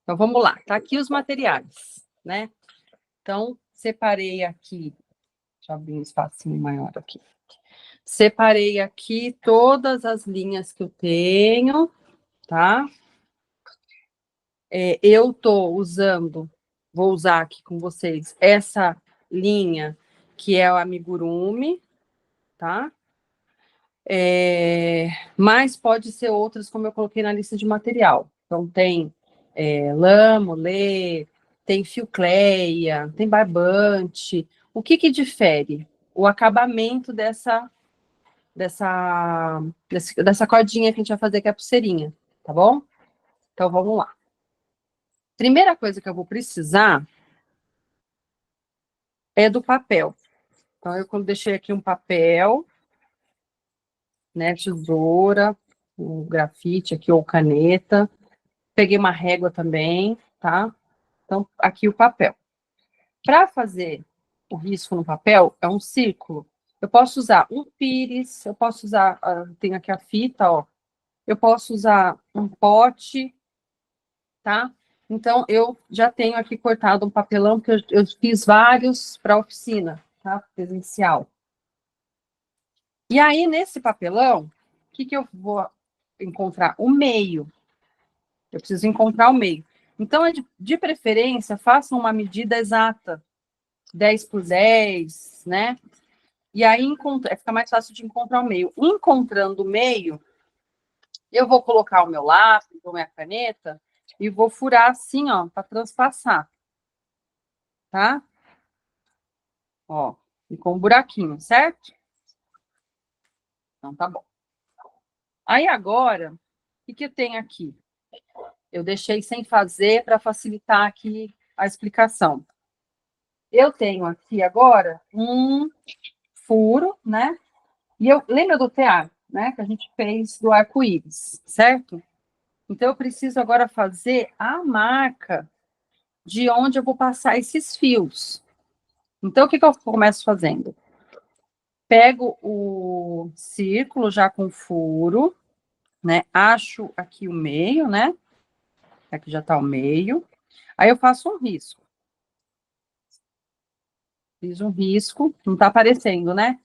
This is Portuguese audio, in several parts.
Então, vamos lá. Tá aqui os materiais, né? Então, separei aqui. Deixa eu abrir um espacinho maior aqui. Separei aqui todas as linhas que eu tenho, tá? Eu tô usando, vou usar aqui com vocês, essa linha que é o amigurumi, tá? Mas pode ser outras, como eu coloquei na lista de material. Então, tem lã, molê, tem fio-cleia, tem barbante. O que que difere? O acabamento dessa cordinha que a gente vai fazer, que é a pulseirinha, tá bom? Então, vamos lá. Primeira coisa que eu vou precisar é do papel. Então, eu deixei aqui um papel, né, tesoura, o grafite aqui, ou caneta. Peguei uma régua também, tá? Então, aqui o papel. Para fazer o risco no papel, é um círculo. Eu posso usar um pires, eu posso usar, tem aqui a fita, ó. Eu posso usar um pote, tá? Então, eu já tenho aqui cortado um papelão, porque eu fiz vários para oficina, tá? Presencial. E aí, nesse papelão, o que eu vou encontrar? O meio. Eu preciso encontrar o meio. Então, de preferência, façam uma medida exata, 10 por 10, né? E aí fica mais fácil de encontrar o meio. Encontrando o meio, eu vou colocar o meu lápis ou minha caneta e vou furar assim, ó, para transpassar, tá? Ó, ficou um buraquinho, certo? Então, tá bom. Aí, agora, o que eu tenho aqui? Eu deixei sem fazer para facilitar aqui a explicação. Eu tenho aqui agora um furo, né? E lembra do tear, né? Que a gente fez do arco-íris, certo? Então, eu preciso agora fazer a marca de onde eu vou passar esses fios. Então, o que eu começo fazendo? Pego o círculo já com furo, né? Acho aqui o meio, né? Aqui já tá o meio. Aí eu faço um risco. Fiz um risco. Não tá aparecendo, né?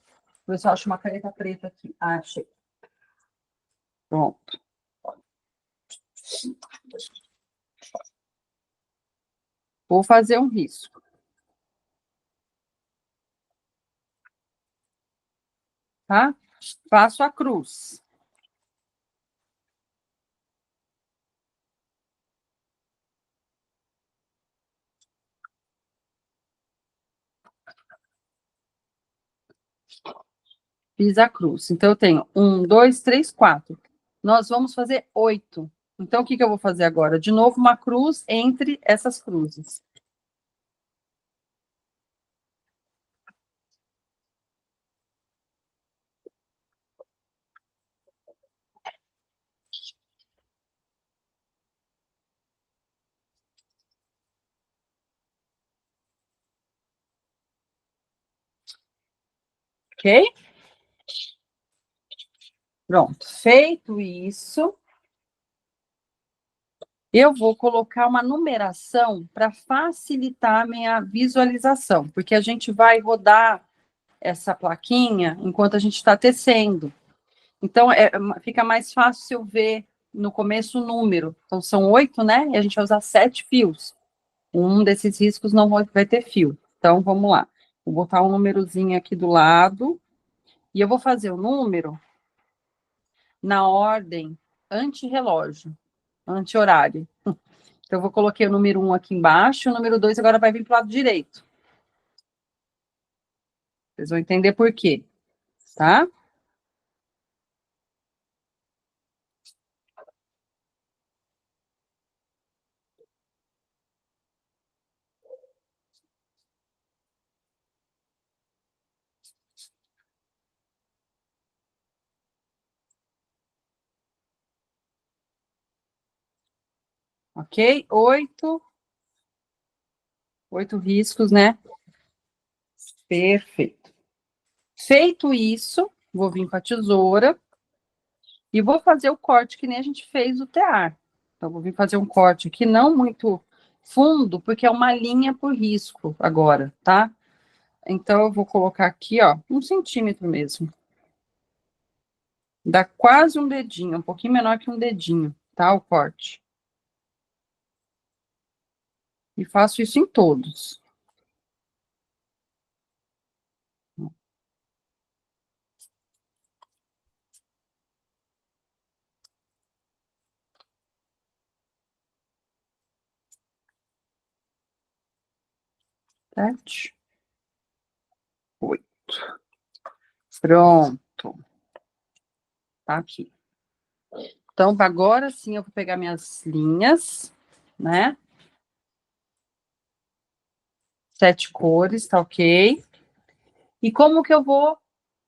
Vou ver se eu acho uma caneta preta aqui. Ah, achei. Pronto. Vou fazer um risco. Tá? Faço a cruz. Fiz a cruz. Então, eu tenho 1, 2, 3, 4. Nós vamos fazer 8. Então, o que eu vou fazer agora? De novo, uma cruz entre essas cruzes. Ok? Pronto. Feito isso, eu vou colocar uma numeração para facilitar a minha visualização, porque a gente vai rodar essa plaquinha enquanto a gente está tecendo. Então, fica mais fácil se eu ver no começo o número. Então, são 8, né? E a gente vai usar 7 fios. Um desses riscos não vai ter fio. Então, vamos lá. Vou botar um númerozinho aqui do lado. E eu vou fazer o número na ordem anti-relógio, anti-horário. Então, eu coloquei o número 1 aqui embaixo, o número 2 agora vai vir para o lado direito. Vocês vão entender por quê, tá? Ok? 8 riscos, né? Perfeito. Feito isso, vou vir com a tesoura e vou fazer o corte que nem a gente fez o tear. Então, eu vou vir fazer um corte aqui, não muito fundo, porque é uma linha por risco agora, tá? Então, eu vou colocar aqui, ó, 1 centímetro mesmo. Dá quase um dedinho, um pouquinho menor que um dedinho, tá? O corte. E faço isso em todos. Sete, 8. Pronto. Tá aqui. Então, agora sim eu vou pegar minhas linhas, né? 7 cores, tá ok? E como que eu vou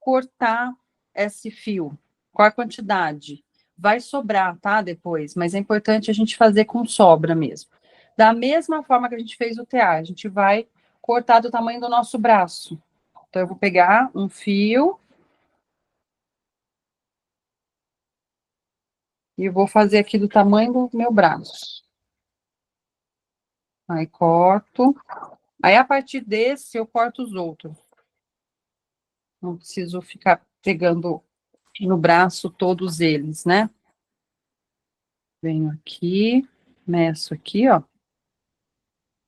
cortar esse fio? Qual a quantidade? Vai sobrar, tá? Depois, mas é importante a gente fazer com sobra mesmo. Da mesma forma que a gente fez o tear, a gente vai cortar do tamanho do nosso braço. Então, eu vou pegar um fio e vou fazer aqui do tamanho do meu braço. Aí, corto. Aí, a partir desse, eu corto os outros. Não preciso ficar pegando no braço todos eles, né? Venho aqui, meço aqui, ó.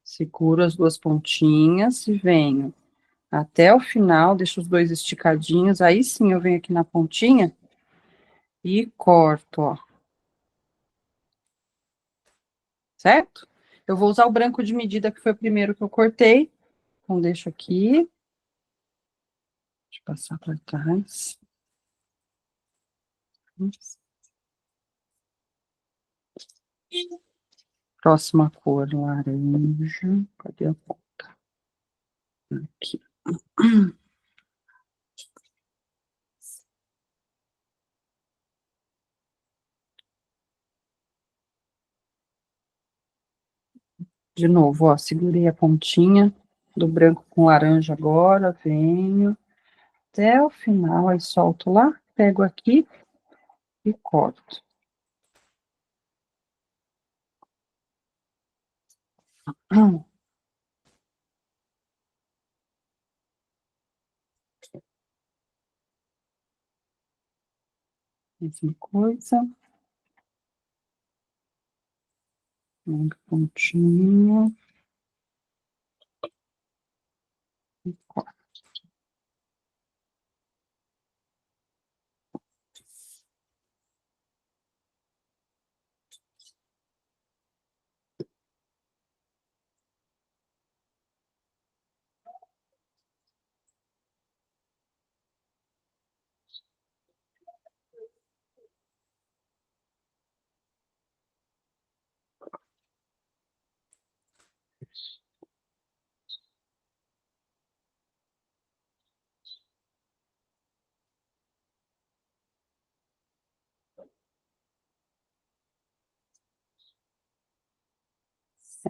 Seguro as duas pontinhas e venho até o final, deixo os dois esticadinhos. Aí sim eu venho aqui na pontinha e corto, ó. Certo? Eu vou usar o branco de medida que foi o primeiro que eu cortei. Então, deixo aqui. Deixa eu passar para trás. Próxima cor, laranja. Cadê a ponta? Aqui. De novo, ó, segurei a pontinha do branco com laranja agora, venho até o final, aí solto lá, pego aqui e corto. Mesma coisa. Uma pontinha. E corto.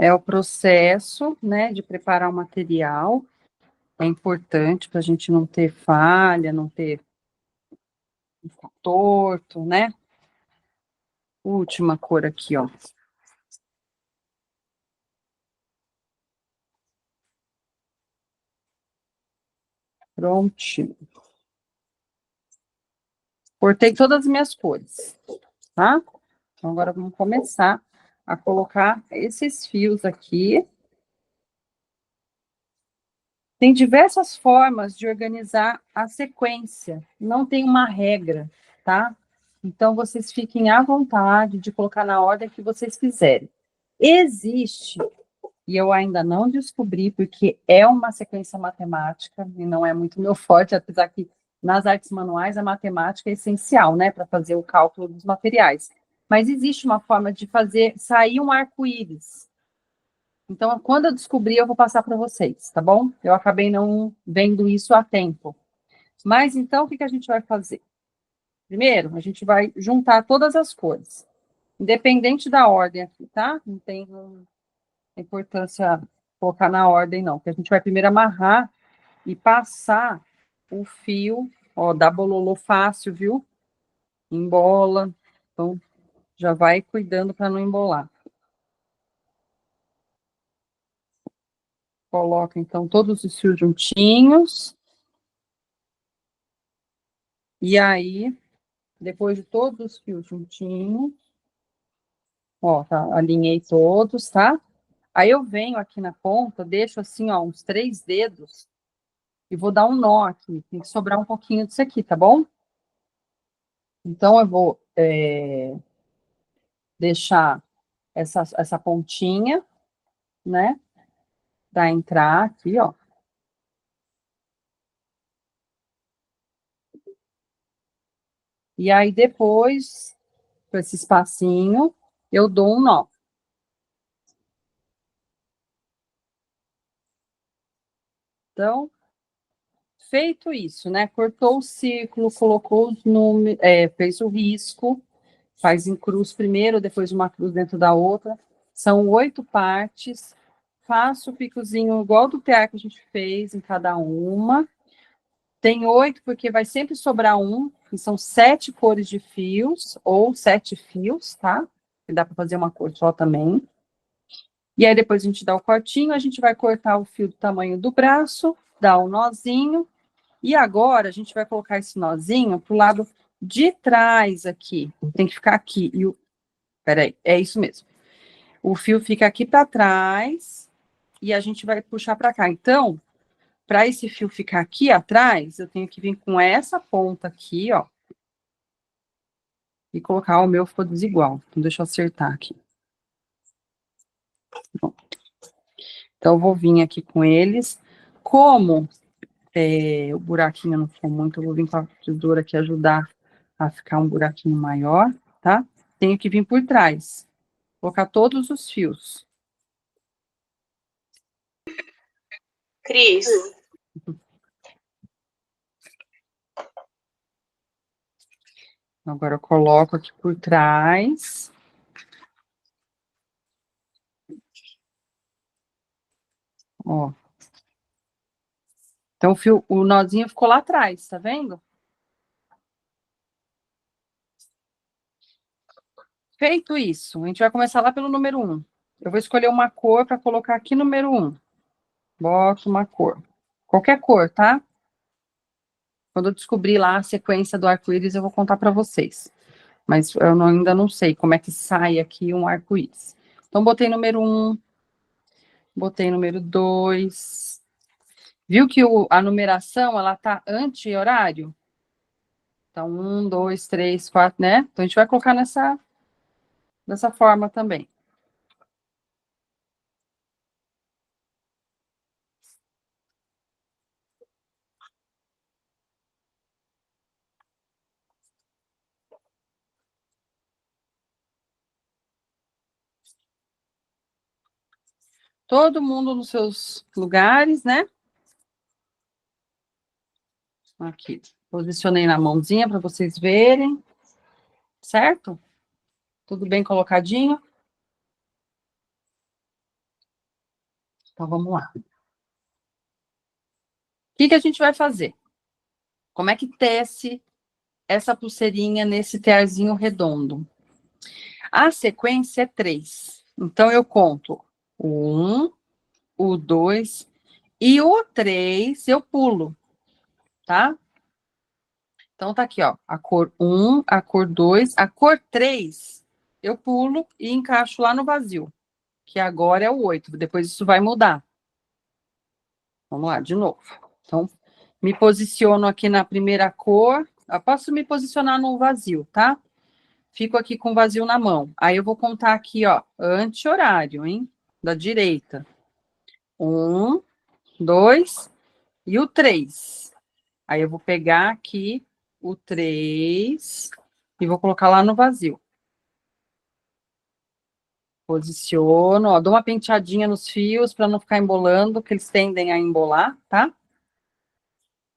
É o processo, né, de preparar o material. É importante para a gente não ter falha, não ter ficar torto, né? Última cor aqui, ó. Prontinho. Cortei todas as minhas cores, tá? Então, agora vamos começar a colocar esses fios aqui. Tem diversas formas de organizar a sequência, não tem uma regra, tá? Então, vocês fiquem à vontade de colocar na ordem que vocês quiserem. Existe, e eu ainda não descobri, porque é uma sequência matemática, e não é muito meu forte, apesar que nas artes manuais a matemática é essencial, né, para fazer o cálculo dos materiais. Mas existe uma forma de fazer sair um arco-íris. Então, quando eu descobrir, eu vou passar para vocês, tá bom? Eu acabei não vendo isso a tempo. Mas então, o que que a gente vai fazer? Primeiro, a gente vai juntar todas as cores, independente da ordem aqui, tá? Não tem importância colocar na ordem, não, porque a gente vai primeiro amarrar e passar o fio, ó, dá bololô fácil, viu? Embola. Então, Já vai cuidando para não embolar. Coloca, então, todos os fios juntinhos. E aí, depois de todos os fios juntinhos, ó, tá, alinhei todos, tá? Aí eu venho aqui na ponta, deixo assim, ó, uns 3 dedos e vou dar um nó aqui. Tem que sobrar um pouquinho disso aqui, tá bom? Então, eu vou deixar essa pontinha, né? Para entrar aqui, ó. E aí, depois, com esse espacinho, eu dou um nó. Então, feito isso, né? Cortou o círculo, colocou os números, fez o risco, faz em cruz primeiro, depois uma cruz dentro da outra. São 8 partes. Faço o picozinho igual do PA que a gente fez em cada uma. Tem 8, porque vai sempre sobrar um, que são 7 cores de fios, ou 7 fios, tá? Que dá para fazer uma cor só também. E aí, depois a gente dá o cortinho, a gente vai cortar o fio do tamanho do braço, dá um nozinho, e agora a gente vai colocar esse nozinho pro lado de trás aqui. Tem que ficar aqui. Peraí, é isso mesmo. O fio fica aqui para trás e a gente vai puxar para cá. Então, para esse fio ficar aqui atrás, eu tenho que vir com essa ponta aqui, ó. E colocar, o meu ficou desigual. Então, deixa eu acertar aqui. Pronto. Então, eu vou vir aqui com eles. Como o buraquinho não ficou muito, eu vou vir com a tesoura aqui ajudar a ficar um buraquinho maior, tá? Tenho que vir por trás. Colocar todos os fios. Cris. Agora eu coloco aqui por trás. Ó. Então, o nozinho ficou lá atrás, tá vendo? Feito isso, a gente vai começar lá pelo número 1. Eu vou escolher uma cor para colocar aqui no número 1. Boto uma cor. Qualquer cor, tá? Quando eu descobrir lá a sequência do arco-íris, eu vou contar para vocês. Mas eu ainda não sei como é que sai aqui um arco-íris. Então, botei número 1. Botei número 2. Viu que a numeração, ela tá anti-horário? Então, 1, 2, 3, 4, né? Então, a gente vai colocar dessa forma também. Todo mundo nos seus lugares, né? Aqui. Posicionei na mãozinha para vocês verem. Certo? Tudo bem colocadinho? Então, vamos lá. O que a gente vai fazer? Como é que tece essa pulseirinha nesse tearzinho redondo? A sequência é 3. Então, eu conto o 1, o 2 e o 3 eu pulo, tá? Então, tá aqui, ó, a cor 1, a cor 2, a cor 3, eu pulo e encaixo lá no vazio, que agora é o 8, depois isso vai mudar. Vamos lá, de novo. Então, me posiciono aqui na primeira cor, eu posso me posicionar no vazio, tá? Fico aqui com o vazio na mão. Aí eu vou contar aqui, ó, anti-horário, hein? Da direita. 1, 2 e o 3. Aí eu vou pegar aqui o 3 e vou colocar lá no vazio. Posiciono, ó, dou uma penteadinha nos fios para não ficar embolando, que eles tendem a embolar, tá?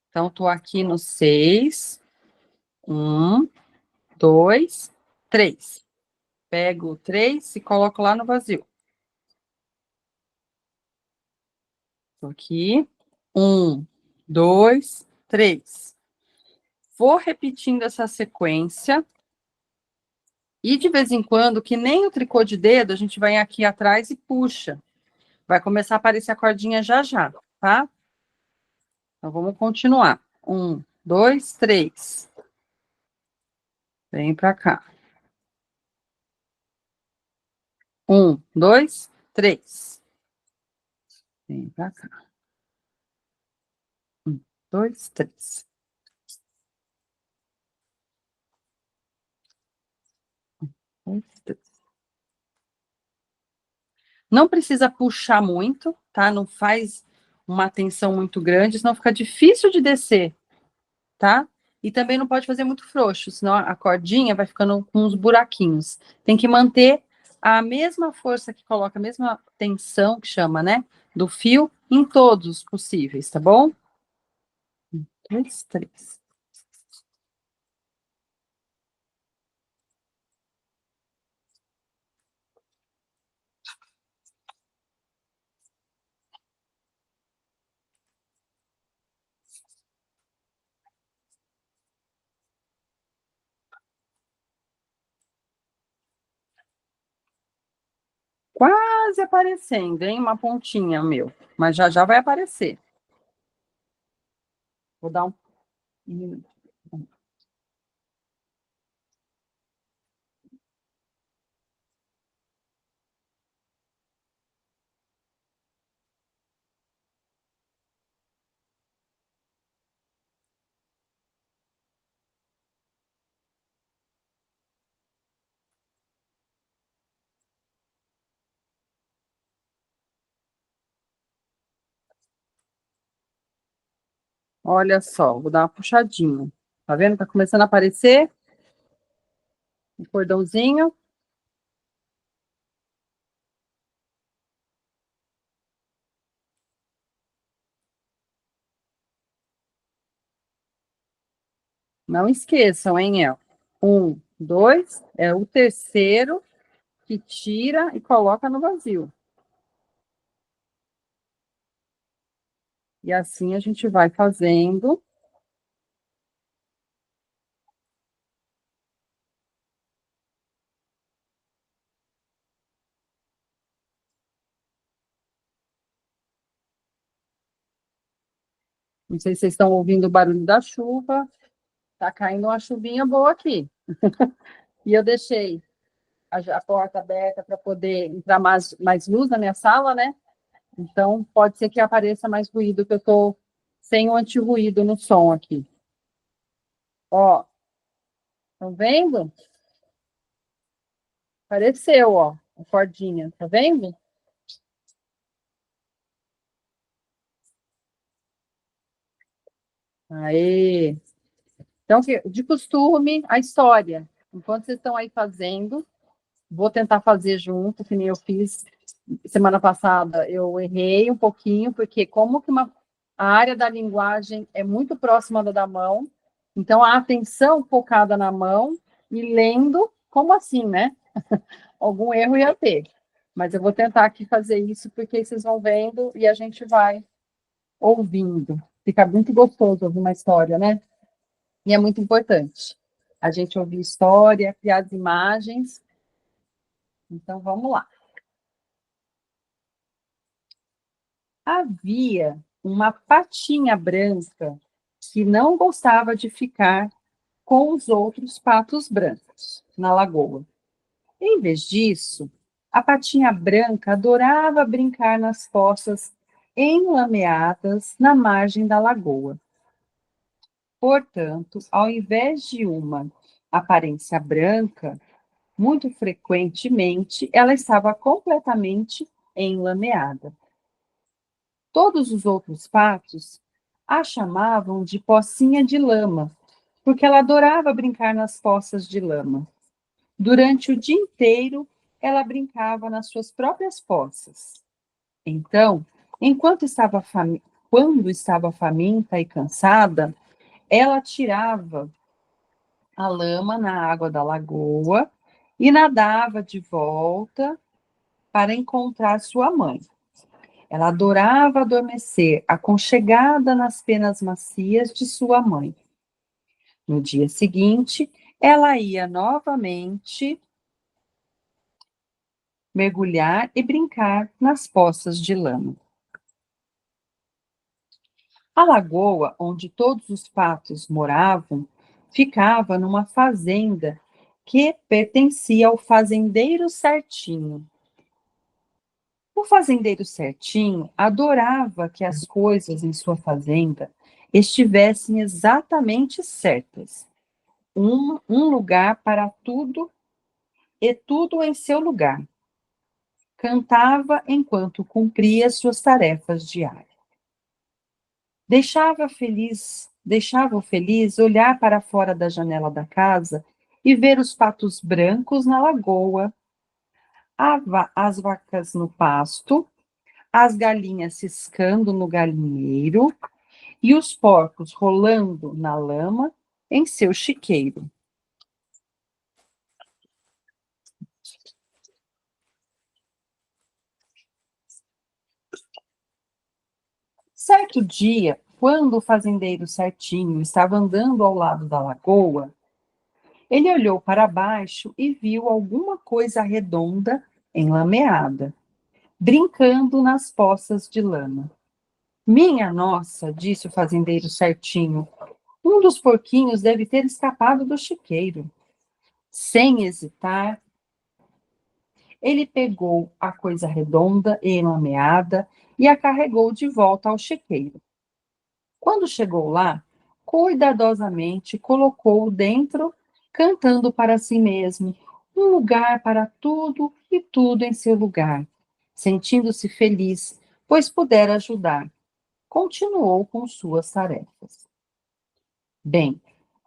Então, tô aqui no 6. 1, 2, 3. Pego o 3 e coloco lá no vazio. Tô aqui. 1, 2, 3. Vou repetindo essa sequência E de vez em quando, que nem o tricô de dedo, a gente vai aqui atrás e puxa. Vai começar a aparecer a cordinha já já, tá? Então vamos continuar. 1, 2, 3. Vem pra cá. 1, 2, 3. Vem pra cá. 1, 2, 3. 1, 2, 3. Não precisa puxar muito, tá? Não faz uma tensão muito grande, senão fica difícil de descer, tá? E também não pode fazer muito frouxo, senão a cordinha vai ficando com uns buraquinhos. Tem que manter a mesma força que coloca, a mesma tensão que chama, né? Do fio em todos os possíveis, tá bom? 1, 2, 3. Quase aparecendo, hein? Uma pontinha, meu. Mas já já vai aparecer. Vou dar um minuto. Olha só, vou dar uma puxadinha. Tá vendo? Tá começando a aparecer o cordãozinho. Não esqueçam, hein, El? 1, 2, é o terceiro que tira e coloca no vazio. E assim a gente vai fazendo. Não sei se vocês estão ouvindo o barulho da chuva. Tá caindo uma chuvinha boa aqui. E eu deixei a porta aberta para poder entrar mais luz na minha sala, né? Então, pode ser que apareça mais ruído, que eu estou sem o anti-ruído no som aqui. Ó, estão vendo? Apareceu, ó, a cordinha, tá vendo? Aí. Então, de costume, a história. Enquanto vocês estão aí fazendo, vou tentar fazer junto, que nem eu fiz semana passada. Eu errei um pouquinho, porque como que a área da linguagem é muito próxima da mão, então a atenção focada na mão e lendo, como assim, né? Algum erro ia ter. Mas eu vou tentar aqui fazer isso, porque vocês vão vendo e a gente vai ouvindo. Fica muito gostoso ouvir uma história, né? E é muito importante a gente ouvir história, criar as imagens. Então, vamos lá. Havia uma patinha branca que não gostava de ficar com os outros patos brancos na lagoa. Em vez disso, a patinha branca adorava brincar nas poças enlameadas na margem da lagoa. Portanto, ao invés de uma aparência branca, muito frequentemente ela estava completamente enlameada. Todos os outros patos a chamavam de Pocinha de Lama, porque ela adorava brincar nas poças de lama. Durante o dia inteiro, ela brincava nas suas próprias poças. Então, enquanto estava quando estava faminta e cansada, ela tirava a lama na água da lagoa e nadava de volta para encontrar sua mãe. Ela adorava adormecer, aconchegada nas penas macias de sua mãe. No dia seguinte, ela ia novamente mergulhar e brincar nas poças de lama. A lagoa onde todos os patos moravam ficava numa fazenda que pertencia ao fazendeiro Certinho. O fazendeiro Certinho adorava que as coisas em sua fazenda estivessem exatamente certas. Um lugar para tudo e tudo em seu lugar. Cantava enquanto cumpria suas tarefas diárias. Deixava-o feliz olhar para fora da janela da casa e ver os patos brancos na lagoa, as vacas no pasto, as galinhas ciscando no galinheiro e os porcos rolando na lama em seu chiqueiro. Certo dia, quando o fazendeiro Certinho estava andando ao lado da lagoa, ele olhou para baixo e viu alguma coisa redonda, enlameada, brincando nas poças de lama. Minha nossa, disse o fazendeiro Certinho, um dos porquinhos deve ter escapado do chiqueiro. Sem hesitar, ele pegou a coisa redonda e enlameada e a carregou de volta ao chiqueiro. Quando chegou lá, cuidadosamente colocou-o dentro, cantando para si mesmo, um lugar para tudo e tudo em seu lugar. Sentindo-se feliz, pois pudera ajudar, continuou com suas tarefas. Bem,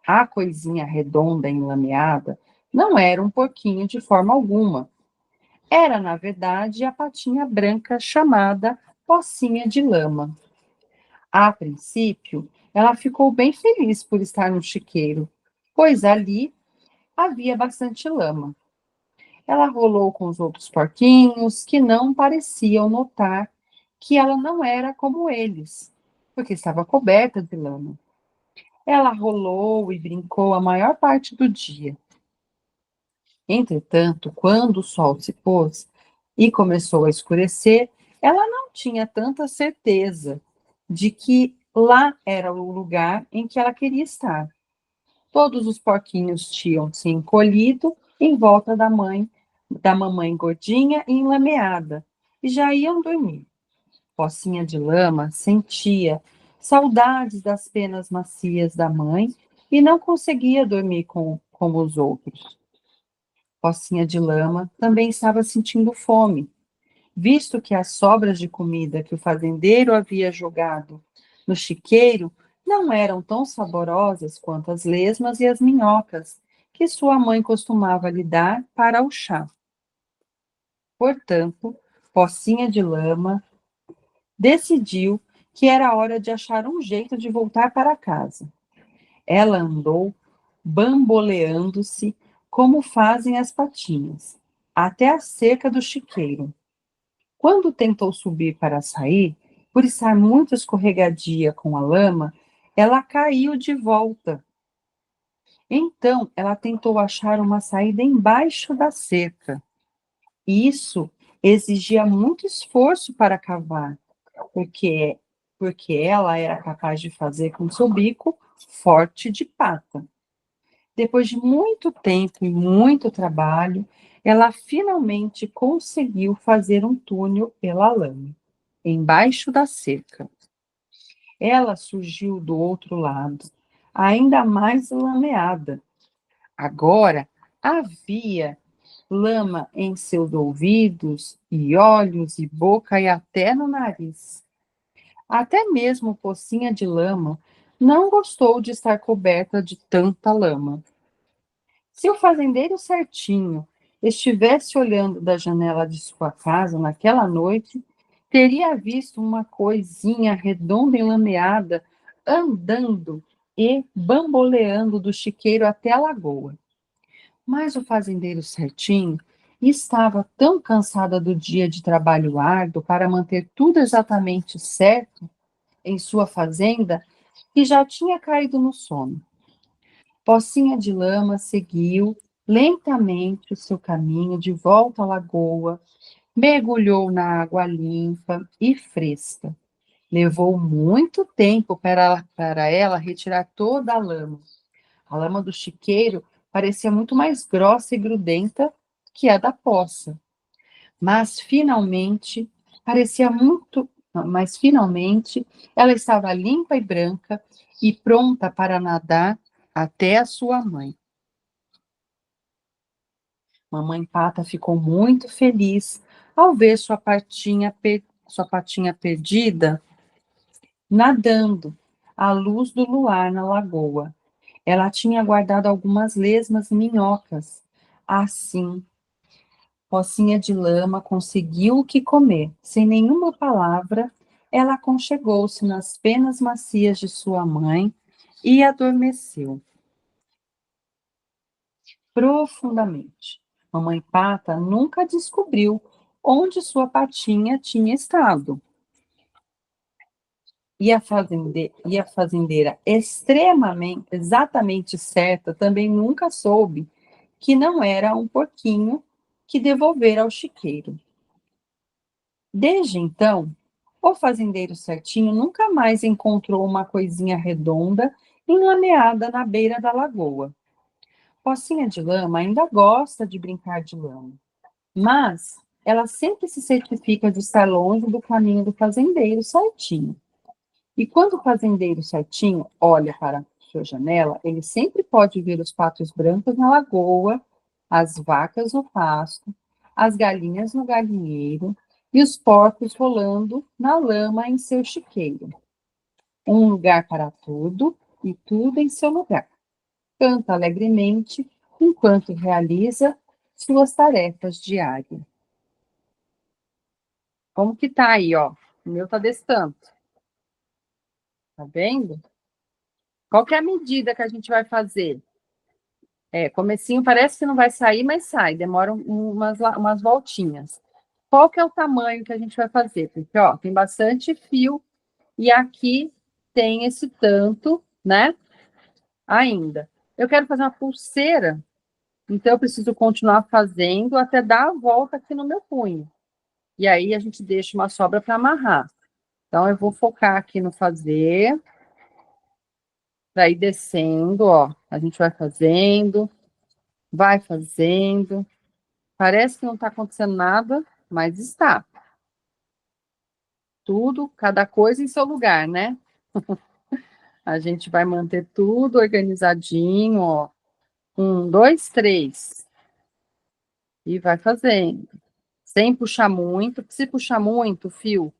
a coisinha redonda enlameada não era um porquinho de forma alguma. Era, na verdade, a patinha branca chamada Pocinha de Lama. A princípio, ela ficou bem feliz por estar no chiqueiro, pois ali havia bastante lama. Ela rolou com os outros porquinhos, que não pareciam notar que ela não era como eles, porque estava coberta de lama. Ela rolou e brincou a maior parte do dia. Entretanto, quando o sol se pôs e começou a escurecer, ela não tinha tanta certeza de que lá era o lugar em que ela queria estar. Todos os porquinhos tinham se encolhido em volta da mamãe gordinha e enlameada, e já iam dormir. Pocinha de Lama sentia saudades das penas macias da mãe e não conseguia dormir como os outros. Pocinha de Lama também estava sentindo fome, visto que as sobras de comida que o fazendeiro havia jogado no chiqueiro não eram tão saborosas quanto as lesmas e as minhocas que sua mãe costumava lhe dar para o chá. Portanto, Pocinha de Lama decidiu que era hora de achar um jeito de voltar para casa. Ela andou bamboleando-se como fazem as patinhas, até a cerca do chiqueiro. Quando tentou subir para sair, por estar muito escorregadia com a lama, ela caiu de volta. Então, ela tentou achar uma saída embaixo da cerca. Isso exigia muito esforço para cavar, porque ela era capaz de fazer com seu bico forte de pata. Depois de muito tempo e muito trabalho, ela finalmente conseguiu fazer um túnel pela lama, embaixo da cerca. Ela surgiu do outro lado, ainda mais lameada. Agora havia lama em seus ouvidos, e olhos, e boca, e até no nariz. Até mesmo Pocinha de Lama não gostou de estar coberta de tanta lama. Se o fazendeiro Certinho estivesse olhando da janela de sua casa naquela noite, teria visto uma coisinha redonda e lameada andando e bamboleando do chiqueiro até a lagoa. Mas o fazendeiro Certinho estava tão cansado do dia de trabalho árduo para manter tudo exatamente certo em sua fazenda que já tinha caído no sono. Pocinha de Lama seguiu lentamente o seu caminho de volta à lagoa, mergulhou na água limpa e fresca. Levou muito tempo para ela retirar toda a lama. A lama do chiqueiro parecia muito mais grossa e grudenta que a da poça, mas mas finalmente ela estava limpa e branca e pronta para nadar até a sua mãe. Mamãe Pata ficou muito feliz ao ver sua patinha perdida nadando à luz do luar na lagoa. Ela tinha guardado algumas lesmas minhocas. Assim, Pocinha de Lama conseguiu o que comer. Sem nenhuma palavra, ela aconchegou-se nas penas macias de sua mãe e adormeceu profundamente. Mamãe Pata nunca descobriu onde sua patinha tinha estado. E a fazendeira exatamente certa, também nunca soube que não era um porquinho que devolvera ao chiqueiro. Desde então, o fazendeiro certinho nunca mais encontrou uma coisinha redonda enlameada na beira da lagoa. Pocinha de Lama ainda gosta de brincar de lama, mas ela sempre se certifica de estar longe do caminho do fazendeiro certinho. E quando o fazendeiro certinho olha para sua janela, ele sempre pode ver os patos brancos na lagoa, as vacas no pasto, as galinhas no galinheiro e os porcos rolando na lama em seu chiqueiro. Um lugar para tudo e tudo em seu lugar. Canta alegremente enquanto realiza suas tarefas diárias. Como que tá aí, ó? O meu tá desse tanto. Tá vendo? Qual que é a medida que a gente vai fazer? Comecinho parece que não vai sair, mas sai, demora umas voltinhas. Qual que é o tamanho que a gente vai fazer? Porque, ó, tem bastante fio e aqui tem esse tanto, né? Ainda. Eu quero fazer uma pulseira, então eu preciso continuar fazendo até dar a volta aqui no meu punho. E aí a gente deixa uma sobra para amarrar. Então eu vou focar aqui no fazer, para ir descendo, ó. A gente vai fazendo. Parece que não está acontecendo nada, mas está. Tudo, cada coisa em seu lugar, né? A gente vai manter tudo organizadinho, ó. 1, 2, 3. E vai fazendo. Sem puxar muito. Se puxar muito o fio,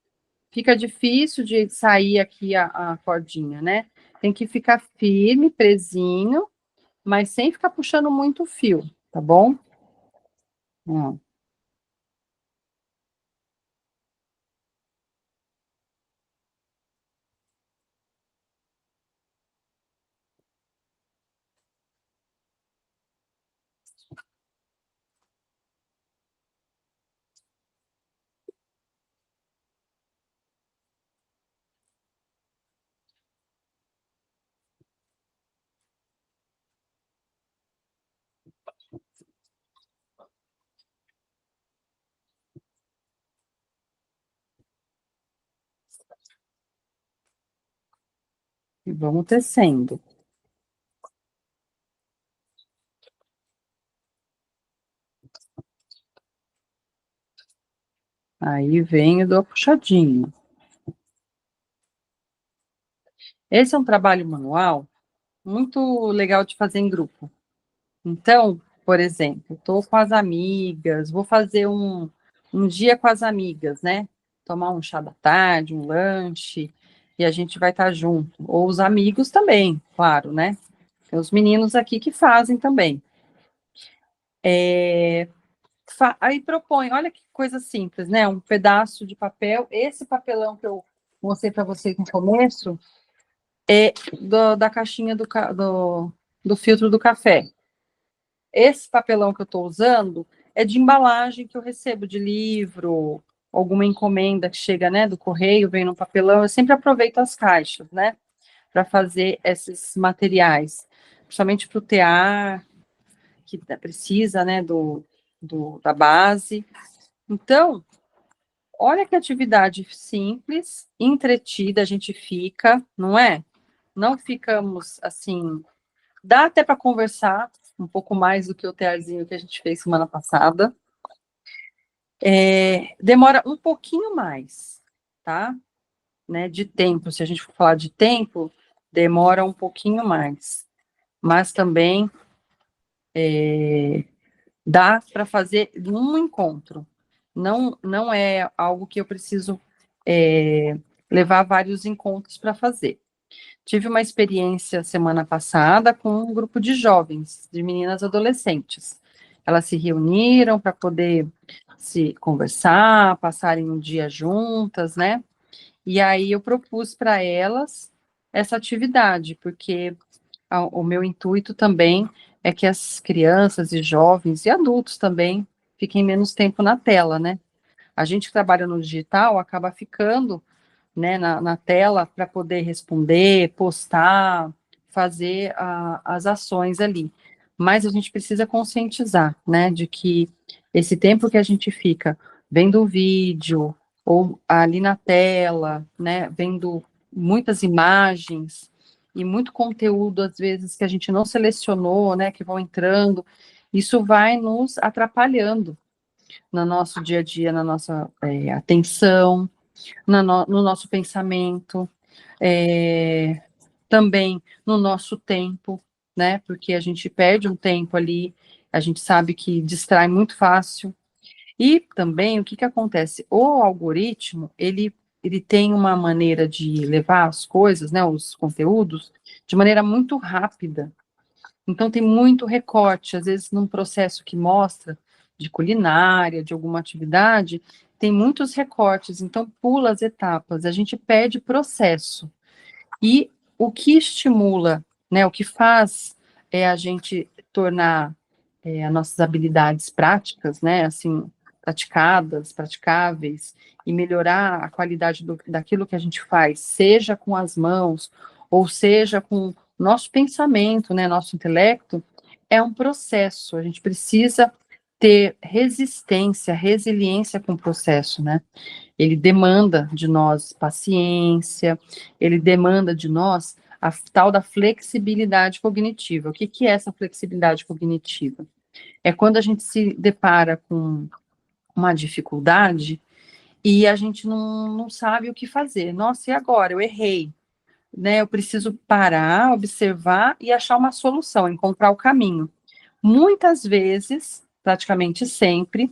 fica difícil de sair aqui a cordinha, né? Tem que ficar firme, presinho, mas sem ficar puxando muito o fio, tá bom? Ó. E vamos tecendo. Aí vem e dou a puxadinha. Esse é um trabalho manual muito legal de fazer em grupo. Então, por exemplo, estou com as amigas, vou fazer um dia com as amigas, né? Tomar um chá da tarde, um lanche, e a gente vai estar junto. Ou os amigos também, claro, né? Tem os meninos aqui que fazem também. Aí propõe, olha que coisa simples, né? Um pedaço de papel. Esse papelão que eu mostrei para vocês no começo é da caixinha do filtro do café. Esse papelão que eu estou usando é de embalagem que eu recebo de livro, alguma encomenda que chega, né, do correio, vem no papelão. Eu sempre aproveito as caixas, né, para fazer esses materiais, principalmente para o tear. que precisa, né, da base. Então, olha que atividade simples, entretida, a gente fica, não é? Não ficamos, assim, dá até para conversar um pouco mais do que o tearzinho que a gente fez semana passada. Demora um pouquinho mais, tá? Né, de tempo, se a gente for falar de tempo, demora um pouquinho mais. Mas também dá para fazer num encontro. Não é algo que eu preciso levar vários encontros para fazer. Tive uma experiência semana passada com um grupo de jovens, de meninas adolescentes. Elas se reuniram para poder se conversar, passarem um dia juntas, né? E aí eu propus para elas essa atividade, porque o meu intuito também é que as crianças e jovens e adultos também fiquem menos tempo na tela, né? A gente que trabalha no digital acaba ficando, né, na tela para poder responder, postar, fazer as ações ali. Mas a gente precisa conscientizar, né, de que esse tempo que a gente fica vendo o vídeo ou ali na tela, né, vendo muitas imagens e muito conteúdo, às vezes, que a gente não selecionou, né, que vão entrando, isso vai nos atrapalhando no nosso dia a dia, na nossa atenção, no nosso pensamento, também no nosso tempo, né? Porque a gente perde um tempo ali, a gente sabe que distrai muito fácil. E também o que acontece? O algoritmo, ele tem uma maneira de levar as coisas, né, os conteúdos, de maneira muito rápida. Então tem muito recorte, às vezes num processo que mostra de culinária, de alguma atividade, tem muitos recortes, então pula as etapas, a gente perde processo. E o que estimula, né, o que faz a gente tornar as nossas habilidades práticas, né, assim, praticadas, praticáveis, e melhorar a qualidade daquilo que a gente faz, seja com as mãos, ou seja com nosso pensamento, né, nosso intelecto, é um processo, a gente precisa ter resistência, resiliência com o processo, né? Ele demanda de nós paciência, ele demanda de nós a tal da flexibilidade cognitiva. O que é essa flexibilidade cognitiva? É quando a gente se depara com uma dificuldade e a gente não sabe o que fazer. Nossa, e agora? Eu errei. Né? Eu preciso parar, observar e achar uma solução, encontrar o caminho. Muitas vezes, praticamente sempre,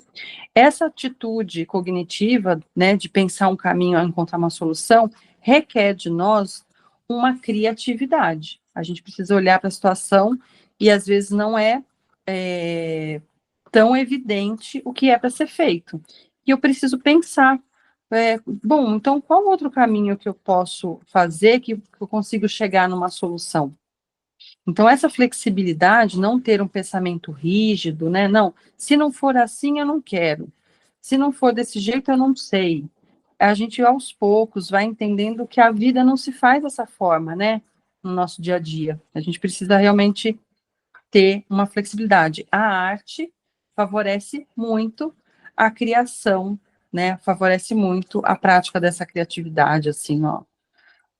essa atitude cognitiva, né, de pensar um caminho a encontrar uma solução, requer de nós uma criatividade. A gente precisa olhar para a situação e às vezes não é tão evidente o que é para ser feito. E eu preciso pensar, bom, então qual outro caminho que eu posso fazer que eu consigo chegar numa solução? Então, essa flexibilidade, não ter um pensamento rígido, né? Não, se não for assim, eu não quero. Se não for desse jeito, eu não sei. A gente, aos poucos, vai entendendo que a vida não se faz dessa forma, né? No nosso dia a dia. A gente precisa realmente ter uma flexibilidade. A arte favorece muito a criação, né? Favorece muito a prática dessa criatividade, assim, ó,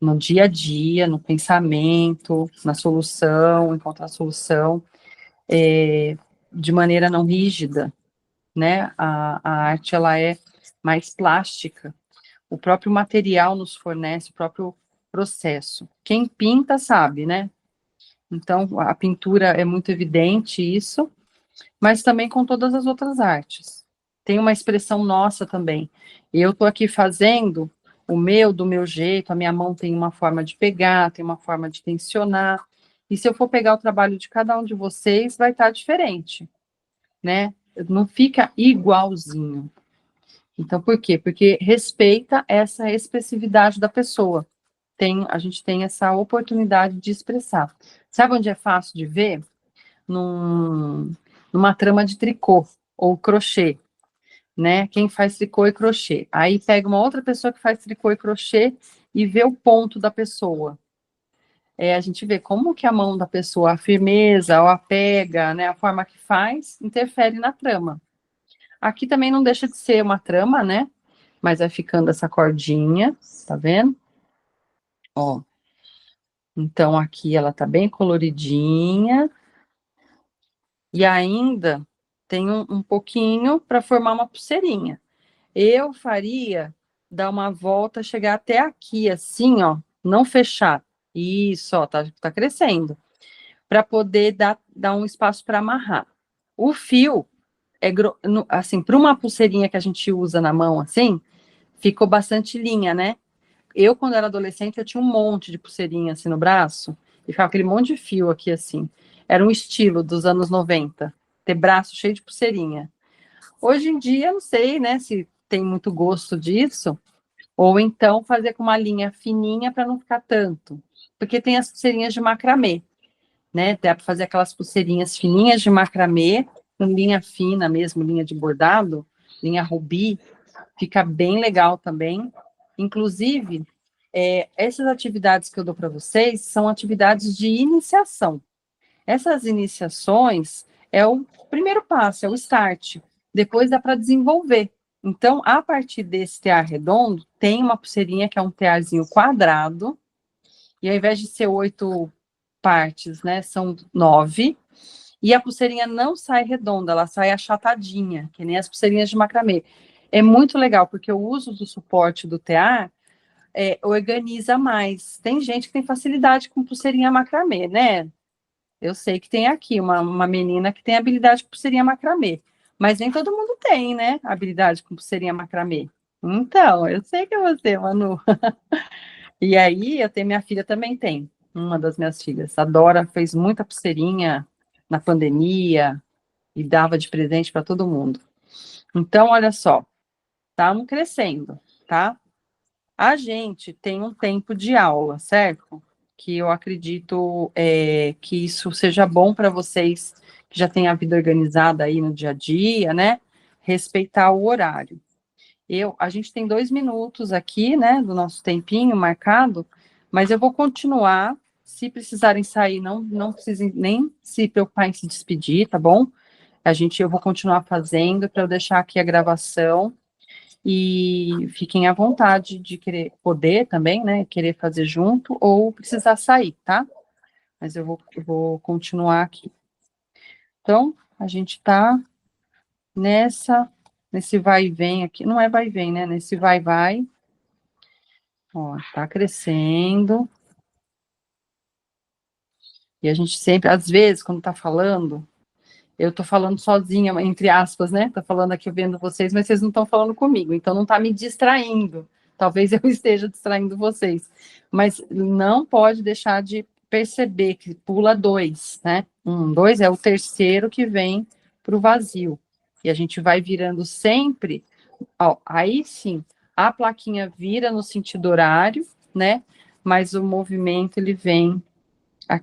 no dia a dia, no pensamento, na solução, encontrar a solução, de maneira não rígida, né? A arte, ela é mais plástica. O próprio material nos fornece o próprio processo. Quem pinta sabe, né? Então, a pintura é muito evidente isso, mas também com todas as outras artes. Tem uma expressão nossa também. Eu estou aqui fazendo o meu, do meu jeito, a minha mão tem uma forma de pegar, tem uma forma de tensionar, e se eu for pegar o trabalho de cada um de vocês, vai estar diferente, né? Não fica igualzinho. Então, por quê? Porque respeita essa expressividade da pessoa. A gente tem essa oportunidade de expressar. Sabe onde é fácil de ver? Numa trama de tricô ou crochê, né? Quem faz tricô e crochê. Aí pega uma outra pessoa que faz tricô e crochê e vê o ponto da pessoa. a gente vê como que a mão da pessoa, a firmeza, ou a pega, né, a forma que faz, interfere na trama. Aqui também não deixa de ser uma trama, né? Mas vai ficando essa cordinha, tá vendo? Ó. Então aqui ela tá bem coloridinha. E ainda tem um pouquinho para formar uma pulseirinha. Eu faria dar uma volta, chegar até aqui, assim, ó, não fechar. Isso, ó, tá crescendo. Para poder dar um espaço para amarrar. O fio assim, para uma pulseirinha que a gente usa na mão, assim, ficou bastante linha, né? Eu, quando era adolescente, eu tinha um monte de pulseirinha assim no braço, e ficava aquele monte de fio aqui assim. Era um estilo dos anos 90, ter braço cheio de pulseirinha. Hoje em dia, não sei, né, se tem muito gosto disso, ou então fazer com uma linha fininha para não ficar tanto. Porque tem as pulseirinhas de macramê, né? Dá para fazer aquelas pulseirinhas fininhas de macramê, com linha fina mesmo, linha de bordado, linha rubi, fica bem legal também. Inclusive, essas atividades que eu dou para vocês são atividades de iniciação. Essas iniciações é o primeiro passo, é o start. Depois dá para desenvolver. Então, a partir desse tear redondo, tem uma pulseirinha que é um tearzinho quadrado, e ao invés de ser 8 partes, né, são 9, e a pulseirinha não sai redonda, ela sai achatadinha, que nem as pulseirinhas de macramê. É muito legal, porque o uso do suporte do tear organiza mais. Tem gente que tem facilidade com pulseirinha macramê, né? Eu sei que tem aqui uma menina que tem habilidade com pulseirinha macramê, mas nem todo mundo tem, né? Habilidade com pulseirinha macramê. Então, eu sei que é você, Manu. E aí, eu tenho minha filha também tem, uma das minhas filhas. A Dora fez muita pulseirinha na pandemia e dava de presente para todo mundo. Então, olha só, estamos crescendo, tá? A gente tem um tempo de aula, certo? Que eu acredito que isso seja bom para vocês que já têm a vida organizada aí no dia a dia, né? Respeitar o horário. A gente tem 2 minutos aqui, né, do nosso tempinho marcado, mas eu vou continuar. Se precisarem sair, não precisem nem se preocupar em se despedir, tá bom? Eu vou continuar fazendo para eu deixar aqui a gravação e fiquem à vontade de querer poder também, né? Querer fazer junto ou precisar sair, tá? Mas eu vou continuar aqui. Então, a gente tá nesse vai e vem aqui. Não é vai e vem, né? Nesse vai. Ó, tá crescendo. E a gente sempre, às vezes, quando tá falando, eu tô falando sozinha, entre aspas, né? Tô falando aqui vendo vocês, mas vocês não estão falando comigo, então não tá me distraindo. Talvez eu esteja distraindo vocês. Mas não pode deixar de perceber que pula 2, né? 2 é o terceiro que vem para o vazio. E a gente vai virando sempre. Ó, aí sim, a plaquinha vira no sentido horário, né? Mas o movimento ele vem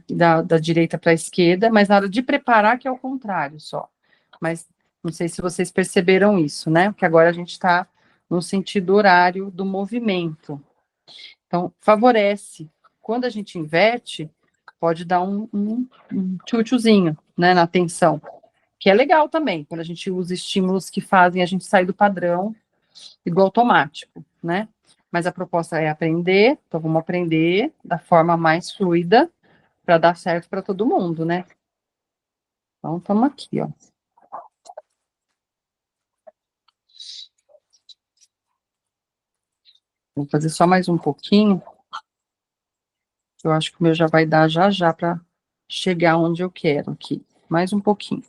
da direita para a esquerda, mas na hora de preparar que é o contrário só. Mas não sei se vocês perceberam isso, né? Porque agora a gente está no sentido horário do movimento. Então, favorece. Quando a gente inverte, pode dar um tchutchuzinho, né, na atenção, que é legal também, quando a gente usa estímulos que fazem a gente sair do padrão e do automático, né? Mas a proposta é aprender, então vamos aprender da forma mais fluida para dar certo para todo mundo, né? Então, estamos aqui, ó. Vou fazer só mais um pouquinho. Eu acho que o meu já vai dar já para chegar onde eu quero aqui. Mais um pouquinho.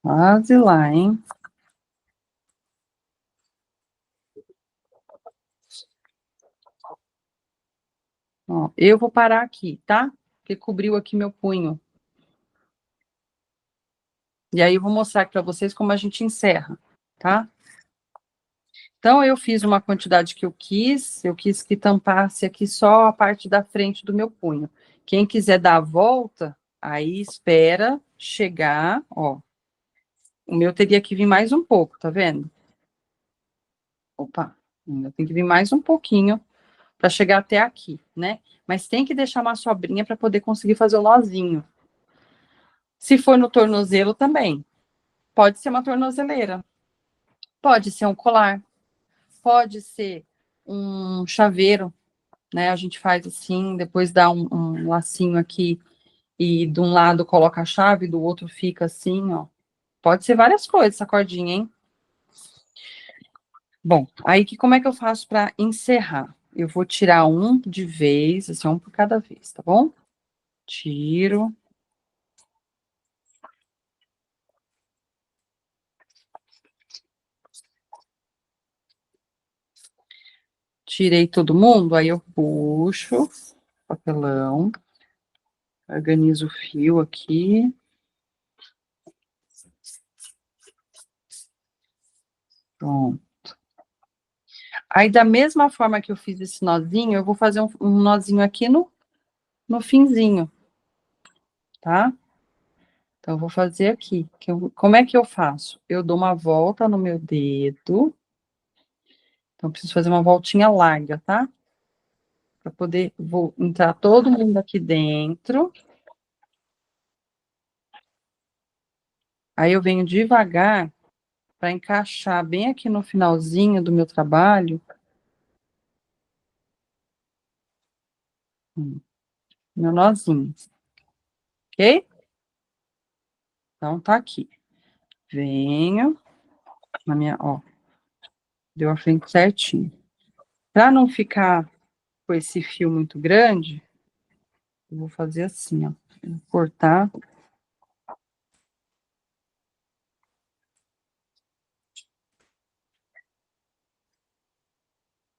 Quase lá, hein? Ó, eu vou parar aqui, tá? Porque cobriu aqui meu punho. E aí eu vou mostrar aqui para vocês como a gente encerra, tá? Então eu fiz uma quantidade que eu quis que tampasse aqui só a parte da frente do meu punho. Quem quiser dar a volta, aí espera chegar, ó. O meu teria que vir mais um pouco, tá vendo? Opa, ainda tem que vir mais um pouquinho para chegar até aqui, né? Mas tem que deixar uma sobrinha para poder conseguir fazer o nozinho. Se for no tornozelo também, pode ser uma tornozeleira, pode ser um colar, pode ser um chaveiro, né? A gente faz assim, depois dá um lacinho aqui e de um lado coloca a chave, do outro fica assim, ó. Pode ser várias coisas essa cordinha, hein? Bom, aí que como é que eu faço para encerrar? Eu vou tirar um de vez, assim, um por cada vez, tá bom? Tiro. Tirei todo mundo, aí eu puxo papelão, organizo o fio aqui. Pronto. Aí, da mesma forma que eu fiz esse nozinho, eu vou fazer um nozinho aqui no finzinho, tá? Então, eu vou fazer aqui. Como é que eu faço? Eu dou uma volta no meu dedo. Então, eu preciso fazer uma voltinha larga, tá? Para poder, vou entrar todo mundo aqui dentro. Aí, eu venho devagar para encaixar bem aqui no finalzinho do meu trabalho. Meu nozinho, ok? Então, tá aqui. Venho na minha, ó, deu a frente certinho. Para não ficar com esse fio muito grande, eu vou fazer assim, ó. Vou cortar.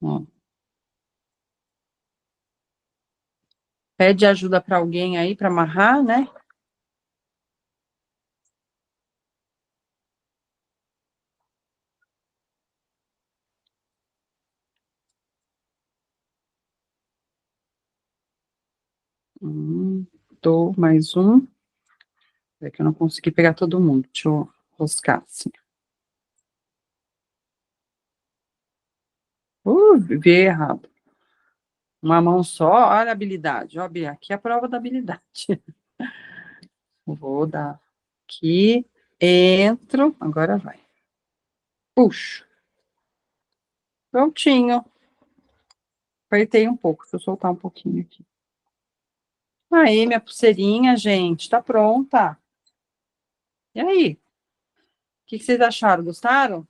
Ó. Pede ajuda para alguém aí para amarrar, né? Dou mais um. É que eu não consegui pegar todo mundo. Deixa eu roscar assim. Vi errado. Uma mão só, olha a habilidade. Ó, Bia, aqui é a prova da habilidade. Vou dar aqui, entro, agora vai. Puxo. Prontinho. Apertei um pouco, deixa eu soltar um pouquinho aqui. Aí, minha pulseirinha, gente, tá pronta. E aí? O que vocês acharam? Gostaram?